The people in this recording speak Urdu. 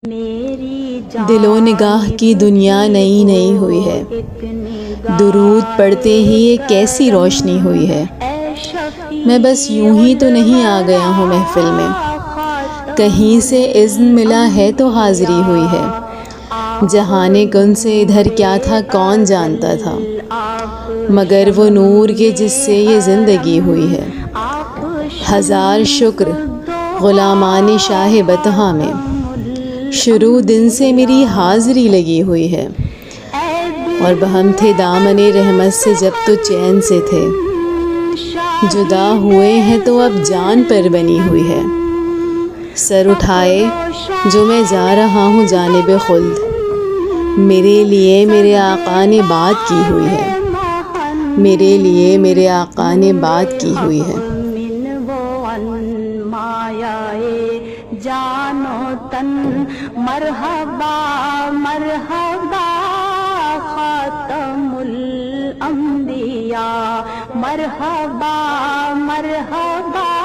دل و نگاہ کی دنیا نئی نئی ہوئی ہے، درود پڑھتے ہی یہ کیسی روشنی ہوئی ہے۔ میں بس یوں ہی تو نہیں آ گیا ہوں محفل میں، کہیں سے اذن ملا ہے تو حاضری ہوئی ہے۔ جہان کن سے ادھر کیا تھا کون جانتا تھا، مگر وہ نور کے جس سے یہ زندگی ہوئی ہے۔ ہزار شکر غلامان شاہ بطحاں میں، شروع دن سے میری حاضری لگی ہوئی ہے۔ اور بہم تھے دامن رحمت سے جب تو چین سے تھے، جدا ہوئے ہیں تو اب جان پر بنی ہوئی ہے۔ سر اٹھائے جو میں جا رہا ہوں جانب خلد، میرے لیے میرے آقا نے بات کی ہوئی ہے، میرے لیے میرے آقا نے بات کی ہوئی ہے۔ جانو تن مرحبا مرحبا خاتم الانبیاء، مرحبا مرحبا